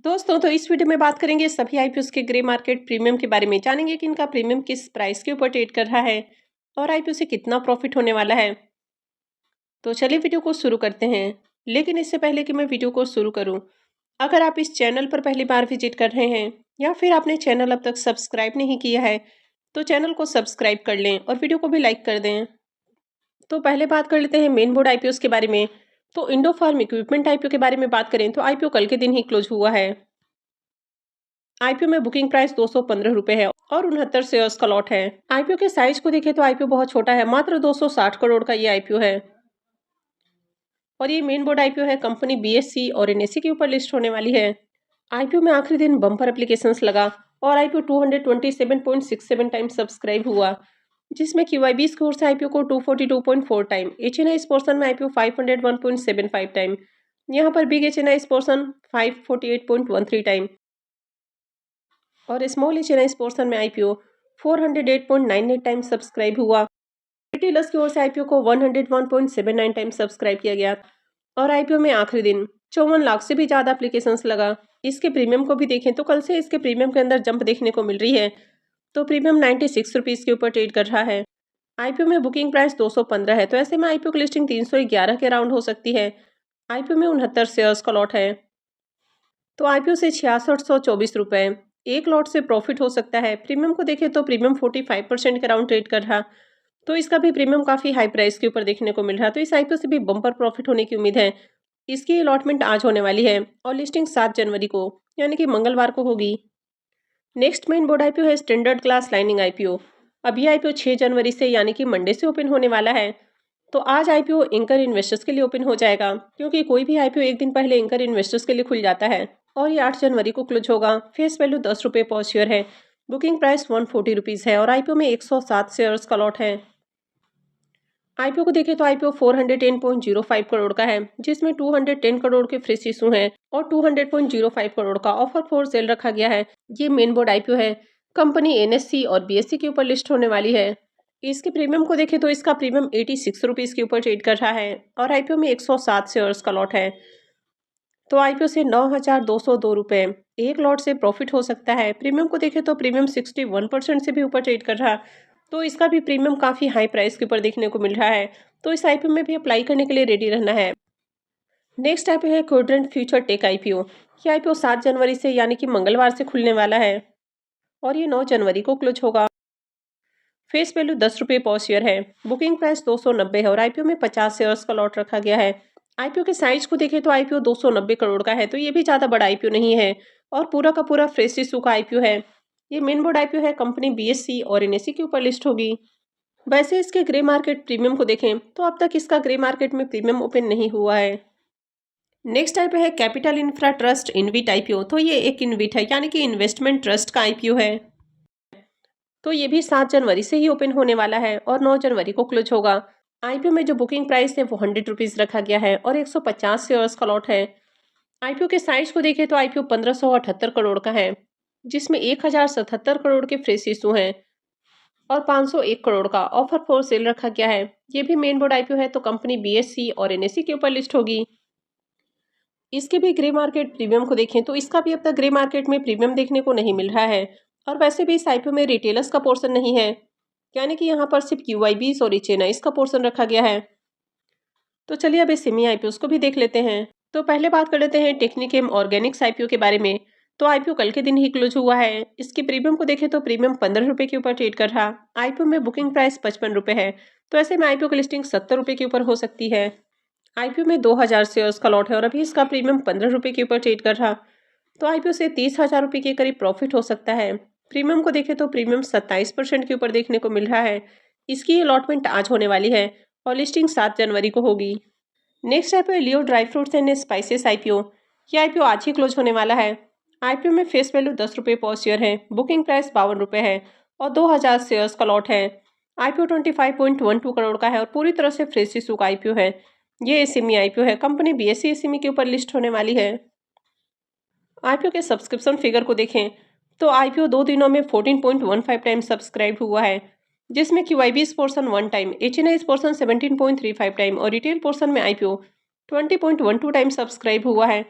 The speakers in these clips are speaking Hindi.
दोस्तों तो इस वीडियो में बात करेंगे सभी आईपीओ के ग्रे मार्केट प्रीमियम के बारे में। जानेंगे कि इनका प्रीमियम किस प्राइस के ऊपर ट्रेड कर रहा है और आईपीओ से कितना प्रॉफिट होने वाला है। तो चलिए वीडियो को शुरू करते हैं। लेकिन इससे पहले कि मैं वीडियो को शुरू करूं, अगर आप इस चैनल पर पहली बार विजिट कर रहे हैं या फिर आपने चैनल अब तक सब्सक्राइब नहीं किया है तो चैनल को सब्सक्राइब कर लें और वीडियो को भी लाइक कर दें। तो पहले बात कर लेते हैं मेन बोर्ड आईपीओ के बारे में। तो इंडो फार्म इक्विपमेंट आईपीओ के बारे में बात करें तो आईपीओ कल के दिन ही क्लोज हुआ है। आईपीओ में बुकिंग प्राइस 215 रुपए है और 69 शेयर्स का लॉट है। आईपीओ के साइज को देखें तो आईपीओ बहुत छोटा है, मात्र 260 करोड़ का ये आईपीओ है और ये मेन बोर्ड आईपीओ है। कंपनी बीएससी और एनएससी के ऊपर लिस्ट होने वाली है। आईपीओ में आखिरी दिन बम्पर एप्लीकेशंस लगा और आईपीओ 227.67 टाइम सब्सक्राइब हुआ, जिसमें क्यूआईबी स्कोर से आईपीओ को 242.4 टाइम, एचएनआई पोर्शन में आईपीओ 501.75 टाइम, यहाँ पर बिग एचएनआई पोर्शन 548.13 टाइम और स्मॉल एचएनआई पोर्शन में आईपीओ 408.98 टाइम सब्सक्राइब हुआ। रिटेलर्स की ओर से आईपीओ को 101.79 टाइम सब्सक्राइब किया गया और आईपीओ में आखिरी दिन 54 लाख से भी ज्यादा एप्लीकेशंस लगा। इसके प्रीमियम को भी देखें तो कल से इसके प्रीमियम के अंदर जंप देखने को मिल रही है। तो प्रीमियम 96 रुपीज के ऊपर ट्रेड कर रहा है। आईपीओ में बुकिंग प्राइस 215 है, तो ऐसे में आईपीओ की लिस्टिंग 311 के अराउंड हो सकती है। आईपीओ में 69 शेयर्स का लॉट है, तो आईपीओ से 6624 रुपए एक लॉट से प्रॉफिट हो सकता है। प्रीमियम को देखें तो प्रीमियम 45% के अराउंड ट्रेड कर रहा, तो इसका भी प्रीमियम काफी हाई प्राइस के ऊपर देखने को मिल रहा, तो इस आईपीओ से भी बम्पर प्रॉफिट होने की उम्मीद है। इसकी अलॉटमेंट आज होने वाली है और लिस्टिंग 7 जनवरी को यानी कि मंगलवार को होगी। नेक्स्ट मेन बोर्ड आईपीओ है स्टैंडर्ड क्लास लाइनिंग आईपीओ। अब ये आईपीओ 6 जनवरी से यानी कि मंडे से ओपन होने वाला है। तो आज आईपीओ एंकर इन्वेस्टर्स के लिए ओपन हो जाएगा, क्योंकि कोई भी आईपीओ एक दिन पहले एंकर इन्वेस्टर्स के लिए खुल जाता है और ये 8 जनवरी को क्लोज होगा। फेस वैल्यू 10 रुपये पर शेयर है, बुकिंग प्राइस 140 रुपीज़ है और आईपीओ में 107 शेयर्स का लॉट है। आईपीओ को देखें तो आईपीओ 410.05 करोड़ का है, जिसमें 210 करोड़ के फ्रेश इशू हैं और 200.05 करोड़ का ऑफर फॉर सेल रखा गया है। ये मेन बोर्ड आईपीओ है। कंपनी एनएससी और बीएससी के ऊपर लिस्ट होने वाली है। इसके प्रीमियम को देखें तो इसका प्रीमियम 86 रुपीज़ के ऊपर ट्रेड कर रहा है और आईपीओ में 107 शेयर्स का लॉट है। तो आईपीओ से 9,202 रुपये एक लॉट से प्रॉफिट हो सकता है। प्रीमियम को देखें तो प्रीमियम 61% से भी ऊपर ट्रेड कर रहा, तो इसका भी प्रीमियम काफ़ी हाई प्राइस के ऊपर देखने को मिल रहा है। तो इस आईपीओ में भी अप्लाई करने के लिए रेडी रहना है। नेक्स्ट आईपीओ है क्वाड्रेंट फ्यूचर टेक आईपीओ। ये आईपीओ 7 जनवरी से यानी कि मंगलवार से खुलने वाला है और ये 9 जनवरी को क्लोज होगा। फेस वैल्यू 10 रुपये पर शेयर है, बुकिंग प्राइस 290 है और आईपीओ में 50 शेयर्स का लॉट रखा गया है। आईपीओ के साइज को देखें तो आईपीओ 290 करोड़ का है, तो ये भी ज़्यादा बड़ा आईपीओ नहीं है और पूरा का पूरा फ्रेश इशू का आईपीओ है। ये मेन बोर्ड आईपीओ है। कंपनी बीएससी और एनएससी के ऊपर लिस्ट होगी। वैसे इसके ग्रे मार्केट प्रीमियम को देखें तो अब तक इसका ग्रे मार्केट में प्रीमियम ओपन नहीं हुआ है। नेक्स्ट आईपीओ है कैपिटल इंफ्रा ट्रस्ट इनविट आईपीओ। तो ये एक इनविट है यानी कि इन्वेस्टमेंट ट्रस्ट का आईपीओ है। तो ये भी 7 जनवरी से ही ओपन होने वाला है और 9 जनवरी को क्लोज होगा। आईपीओ में जो बुकिंग प्राइस है वो 100 रुपीज़ रखा गया है और 150 शेयर्स का लॉट है। आईपीओ के साइज को देखें तो आईपीओ 1578 करोड़ का है, जिसमें 1077 करोड़ के फ्रेश इशू हैं और 501 करोड़ का ऑफर फॉर सेल रखा गया है। ये भी मेन बोर्ड आईपीओ है, तो कंपनी बीएससी और एनएससी के ऊपर लिस्ट होगी। इसके भी ग्रे मार्केट प्रीमियम को देखें तो इसका भी अब तक ग्रे मार्केट में प्रीमियम देखने को नहीं मिल रहा है और वैसे भी इस आईपीओ में रिटेलर्स का पोर्शन नहीं है, यानी कि यहाँ पर सिर्फ क्यूआईबीज और एचएनआईज का पोर्शन रखा गया है। तो चलिए अब इस सेमी आईपीओ को भी देख लेते हैं। तो पहले बात कर लेते हैं टेक्निकेम ऑर्गेनिक्स आईपीओ के बारे में। तो आईपीओ कल के दिन ही क्लोज हुआ है। इसके प्रीमियम को देखें तो प्रीमियम 15 रुपये के ऊपर ट्रेड कर रहा। आईपीओ में बुकिंग प्राइस 55 रुपये है, तो ऐसे में आईपीओ की लिस्टिंग 70 रुपये के ऊपर हो सकती है। आईपीओ में 2000 शेयर्स का लॉट है और अभी इसका प्रीमियम 15 रुपये के ऊपर ट्रेड कर रहा, तो आईपीओ से 30,000 रुपये के करीब प्रॉफिट हो सकता है। प्रीमियम को देखें तो प्रीमियम 27% के ऊपर देखने को मिल रहा है। इसकी अलॉटमेंट आज होने वाली है और लिस्टिंग 7 जनवरी को होगी। Next IPO Leo dry fruits and spices IPO. ये आईपीओ आज ही क्लोज होने वाला है। आईपीओ में फेस वैल्यू 10 रुपये पर शेयर है, बुकिंग प्राइस 52 रुपये है और 2000 शेयर्स का लॉट है। आईपीओ 25.12 करोड़ का है और पूरी तरह से फ्रेश इशू का आईपीओ है। ये एसएमई आईपीओ है। कंपनी बीएससी एसएमई के ऊपर लिस्ट होने वाली है। आईपीओ के सब्सक्रिप्शन फिगर को देखें तो आईपीओ 2 दिनों में 14.15 टाइम सब्सक्राइब हुआ है, जिसमें QIB portion 1 time, HNI portion 17.35 time और रिटेल पोर्शन में आईपीओ 20.12 टाइम सब्सक्राइब हुआ है।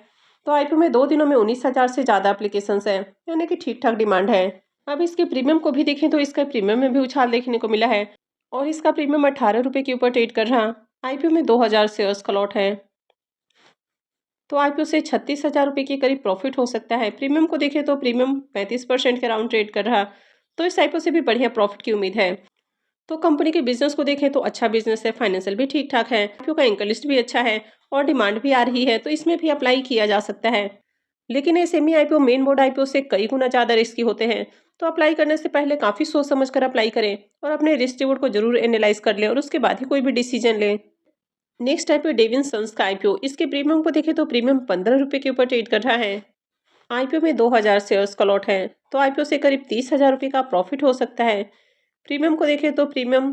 तो आईपीओ में 2 दिनों में 19,000 से ज़्यादा एप्लीकेशंस हैं, यानी कि ठीक-ठाक डिमांड है। अब इसके प्रीमियम को भी देखें तो इसका प्रीमियम में भी उछाल देखने को मिला है और इसका प्रीमियम 18 रुपये के ऊपर ट्रेड कर रहा। आईपीओ में 2000 शेयर्स का लॉट है, तो आईपीओ से 36,000 रुपये के करीब प्रॉफिट हो सकता है। प्रीमियम को देखें तो प्रीमियम 35% के अराउंड ट्रेड कर रहा, तो इस आईपीओ से भी बढ़िया प्रॉफिट की उम्मीद है। तो कंपनी के बिजनेस को देखें तो अच्छा बिजनेस है, फाइनेंशियल भी ठीक ठाक है, आईपीओ का एंकर लिस्ट भी अच्छा है और डिमांड भी आ रही है, तो इसमें भी अप्लाई किया जा सकता है। लेकिन ये semi IPO main board IPO से कई गुना ज़्यादा रिस्की होते हैं, तो अप्लाई करने से पहले काफ़ी सोच समझ कर अप्लाई करें और अपने रिस्क रिवॉर्ड को जरूर एनालाइज कर लें और उसके बाद ही कोई भी डिसीजन लें। नेक्स्ट आईपीओ डेविन सन्स का आईपीओ। इसके प्रीमियम को देखें तो प्रीमियम 15 रुपये के ऊपर ट्रेड कर रहा है। आईपीओ में 2000 शेयर्स का लॉट है, तो आईपीओ से करीब 30,000 रुपये का प्रॉफिट हो सकता है। प्रीमियम को देखें तो प्रीमियम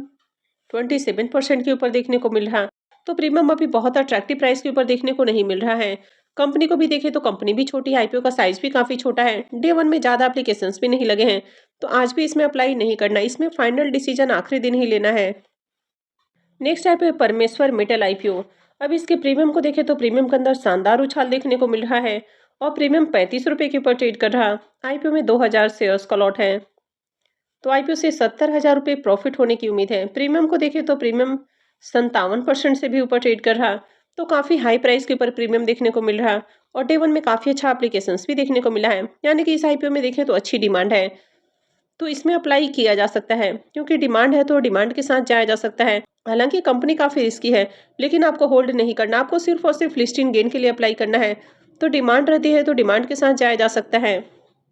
27% के ऊपर देखने को मिल रहा, तो प्रीमियम अभी बहुत अट्रैक्टिव प्राइस के ऊपर देखने को नहीं मिल रहा है। कंपनी को भी देखें तो कंपनी भी छोटी है, आईपीओ का साइज भी काफ़ी छोटा है, डे 1 में ज़्यादा एप्लीकेशंस भी नहीं लगे हैं, तो आज भी इसमें अप्लाई नहीं करना, इसमें फाइनल डिसीजन आखिरी दिन ही लेना है। नेक्स्ट आईपीओ परमेश्वर मेटल आईपीओ। अब इसके प्रीमियम को देखें तो प्रीमियम के अंदर शानदार उछाल देखने को मिल रहा है और प्रीमियम 35 रुपये के ऊपर ट्रेड कर रहा। आईपीओ में 2000 शेयर्स का लॉट है, तो आईपीओ से 70,000 रुपये प्रॉफिट होने की उम्मीद है। प्रीमियम को देखें तो प्रीमियम 57% से भी ऊपर ट्रेड कर रहा, तो काफ़ी हाई प्राइस के ऊपर प्रीमियम देखने को मिल रहा और डे 1 में काफ़ी अच्छा एप्लीकेशंस भी देखने को मिला है, यानी कि इस आईपीओ में देखें तो अच्छी डिमांड है, तो इसमें अप्लाई किया जा सकता है। क्योंकि डिमांड है तो डिमांड के साथ जाया जा सकता है। हालांकि कंपनी काफ़ी रिस्की है, लेकिन आपको होल्ड नहीं करना, आपको सिर्फ और सिर्फ लिस्टिंग गेन के लिए अप्लाई करना है, तो डिमांड रहती है तो डिमांड के साथ जाया जा सकता है।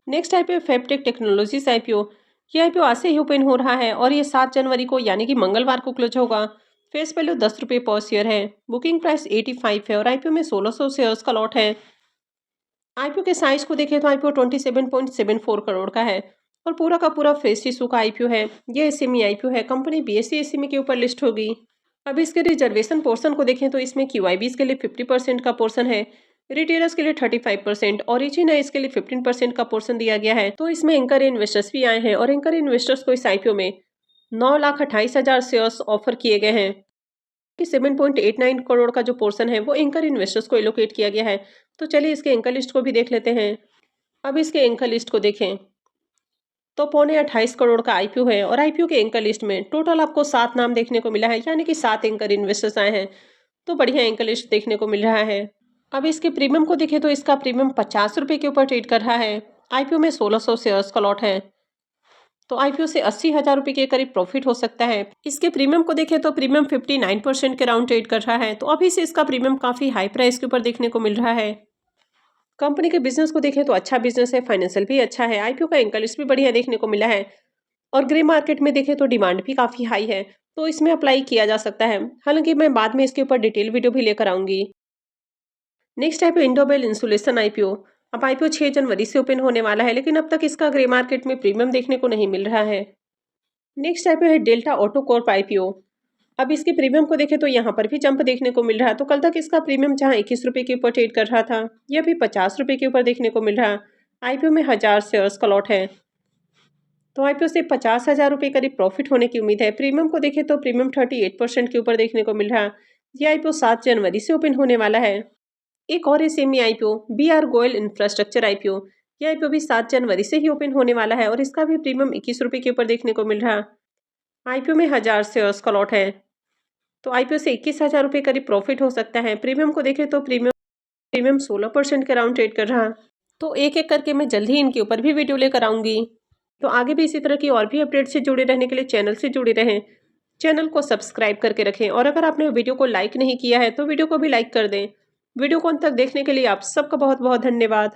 Next IPO Fabtech technologies IPO. ये आईपीओ आज से ही ओपन हो रहा है और ये 7 जनवरी को यानी कि मंगलवार को क्लोज होगा। फेस वैल्यू 10 रुपये पर शेयर है, बुकिंग प्राइस 85 है और आईपीओ में 1600 शेयर्स का लॉट है। आईपीओ के साइज को देखें तो आईपीओ 27.74 करोड़ का है और पूरा का पूरा फ्रेश इशू का आईपीओ है। ये एसएमई आईपीओ है, कंपनी बीएसई एसएमई के ऊपर लिस्ट होगी। अब इसके रिजर्वेशन पोर्शन को देखें तो इसमें क्यूआईबीज के लिए 50% का पोर्शन है, रिटेलर्स के लिए 35%, ओरिजिन है इसके लिए 15% का पोर्शन दिया गया है। तो इसमें एंकर इन्वेस्टर्स भी आए हैं और एंकर इन्वेस्टर्स को इस आईपीओ में 9,28,000 शेयर्स ऑफर किए गए हैं कि 7.89 करोड़ का जो पोर्शन है वो एंकर इन्वेस्टर्स को एलोकेट किया गया है। तो चलिए इसके एंकर लिस्ट को भी देख लेते हैं। अब इसके एंकर लिस्ट को देखें तो 28 करोड़ का आईपीओ है और आईपीओ के एंकर लिस्ट में टोटल आपको 7 नाम देखने को मिला है, यानी कि 7 एंकर इन्वेस्टर्स आए हैं, तो बढ़िया एंकर लिस्ट देखने को मिल रहा है। अब इसके प्रीमियम को देखें तो इसका प्रीमियम 50 रुपये के ऊपर ट्रेड कर रहा है। आईपीओ में 1600 शेयर्स का लॉट है, तो आईपीओ से 80,000 रुपये के करीब प्रॉफिट हो सकता है। इसके प्रीमियम को देखें तो प्रीमियम 59% के राउंड ट्रेड कर रहा है, तो अभी से इसका प्रीमियम काफ़ी हाई प्राइस के ऊपर देखने को मिल रहा है। कंपनी के बिजनेस को देखें तो अच्छा बिजनेस है, फाइनेंशियल भी अच्छा है, आईपीओ का एंकर लिस्ट भी बढ़िया देखने को मिला है और ग्रे मार्केट में देखें तो डिमांड भी काफ़ी हाई है, तो इसमें अप्लाई किया जा सकता है। हालांकि मैं बाद में इसके ऊपर डिटेल वीडियो भी लेकर आऊंगी। Next IPO Indobell insulation IPO. अब आईपीओ 6 जनवरी से ओपन होने वाला है, लेकिन अब तक इसका ग्रे मार्केट में प्रीमियम देखने को नहीं मिल रहा है। नेक्स्ट आईपीओ है डेल्टा ऑटो कॉर्प आईपीओ। अब इसके प्रीमियम को देखें तो यहाँ पर भी जंप देखने को मिल रहा है, तो कल तक इसका प्रीमियम जहाँ 21 रुपये के ऊपर ट्रेड कर रहा था, यह भी 50 रुपये के ऊपर देखने को मिल रहा। आईपीओ में 1000 शेयर्स का लॉट है, तो आईपीओ से 50,000 रुपये करीब प्रॉफिट होने की उम्मीद है। प्रीमियम को देखें तो प्रीमियम 38% के ऊपर देखने को मिल रहा। यह आईपीओ 7 जनवरी से ओपन होने वाला है। एक और SME IPO BR Goyal infrastructure IPO. यह आईपीओ भी 7 जनवरी से ही ओपन होने वाला है और इसका भी प्रीमियम 21 रुपये के ऊपर देखने को मिल रहा। आईपीओ में 1000 शेयर्स का लॉट है, तो आईपीओ से 21,000 रुपये करीब प्रॉफिट हो सकता है। प्रीमियम को देखें तो प्रीमियम 16% के राउंड ट्रेड कर रहा। तो एक एक करके मैं जल्द ही इनके ऊपर भी वीडियो लेकर आऊँगी। तो आगे भी इसी तरह की और भी अपडेट से जुड़े रहने के लिए चैनल से जुड़े रहें, चैनल को सब्सक्राइब करके रखें और अगर आपने वीडियो को लाइक नहीं किया है तो वीडियो को भी लाइक कर दें। वीडियो को अंत तक देखने के लिए आप सबका बहुत बहुत धन्यवाद।